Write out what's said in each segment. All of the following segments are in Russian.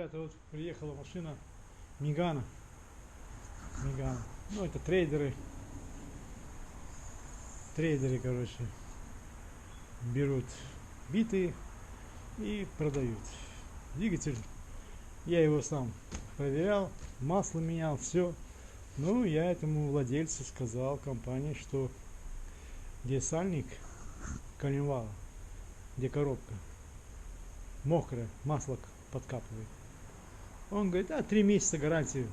Ребята, вот приехала машина Мегана. Ну, это трейдеры. Трейдеры, короче, берут биты и продают. Двигатель, я его сам проверял, масло менял, все. Ну, я этому владельцу сказал, компании, что где сальник коленвала, где коробка мокрая, масло подкапывает. Он говорит, 3 месяца гарантию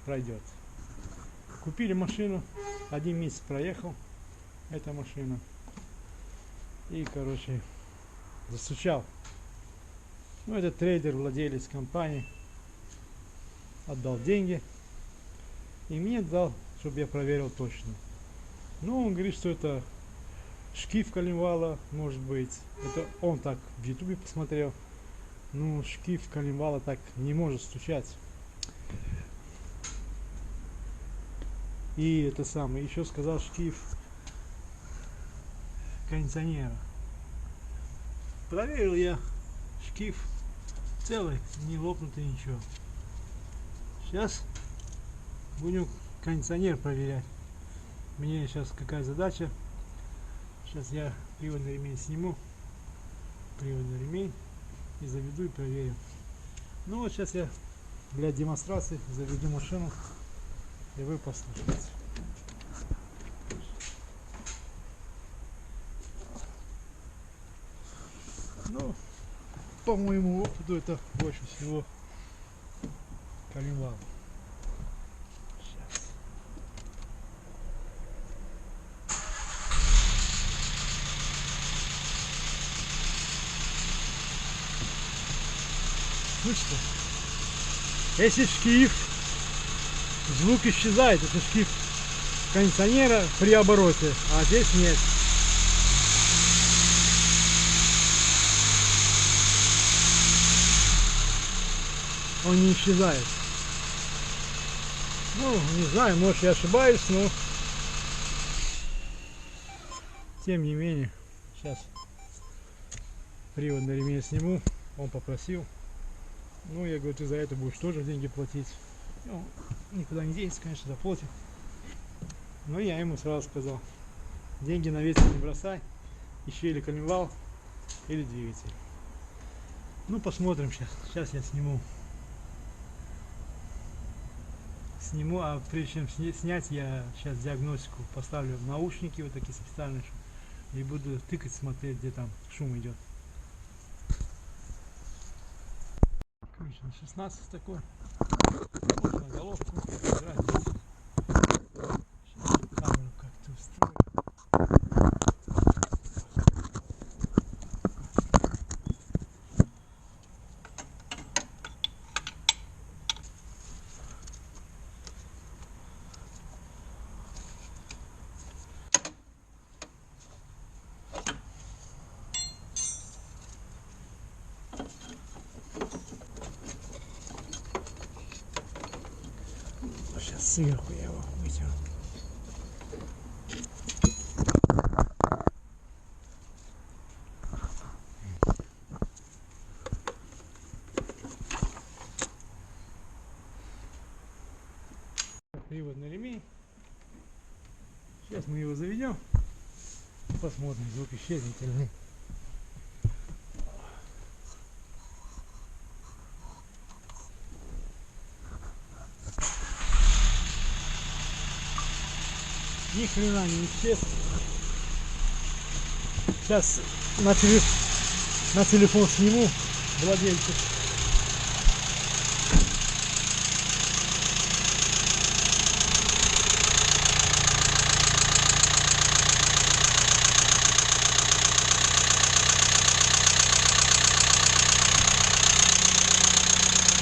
пройдет. Купили машину, 1 месяц проехал эта машина. И, короче, застучал. Ну, этот трейдер, владелец компании, отдал деньги. И мне дал, чтобы я проверил точно. Ну, он говорит, что это шкив коленвала, может быть. Это он так в ютубе посмотрел. Ну, шкив коленвала так не может стучать. И это самое, еще сказал шкив кондиционера. Проверил я, шкив целый, не лопнутый, ничего. Сейчас будем кондиционер проверять. Мне сейчас какая задача. Сейчас я приводный ремень сниму. Приводный ремень. И заведу и проверю. Ну вот сейчас я для демонстрации заведу машину. И вы послушаете. Ну, по моему опыту, это больше всего коленвал. Сейчас. Слышите? Если шкив, звук исчезает, это шкив кондиционера при обороте, а здесь нет. Он не исчезает. Ну, не знаю, может я ошибаюсь, но тем не менее, сейчас приводный ремень сниму, он попросил. Ну, я говорю, ты за это будешь тоже деньги платить. Ну, никуда не денется, конечно, заплатит. Но я ему сразу сказал, деньги на ветер не бросай, ищи или коленвал, или двигатель. Ну, посмотрим сейчас. Сейчас я сниму, а прежде чем снять, я сейчас диагностику поставлю в наушники вот такие специальные, и буду тыкать, смотреть, где там шум идет. Ключ на 16 такой. Вот на головку. Сейчас камеру как-то устрою. Сейчас сверху я его вытяну. Приводный ремень. Сейчас мы его заведем. Посмотрим, звук исчезнет или нет. Ни хрена не исчез. Сейчас на телефон сниму владельца.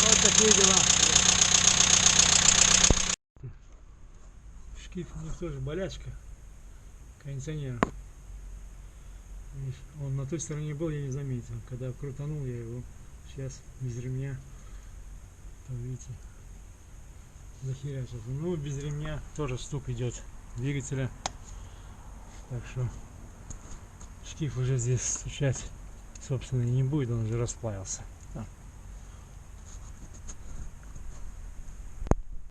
Вот такие дела. Шкив у них тоже болячка кондиционера. Он на той стороне был, я не заметил. Когда крутанул я его сейчас без ремня, то видите, захерячился. Ну, без ремня тоже стук идет двигателя. Так что шкив уже здесь стучать, собственно, не будет, он уже расплавился.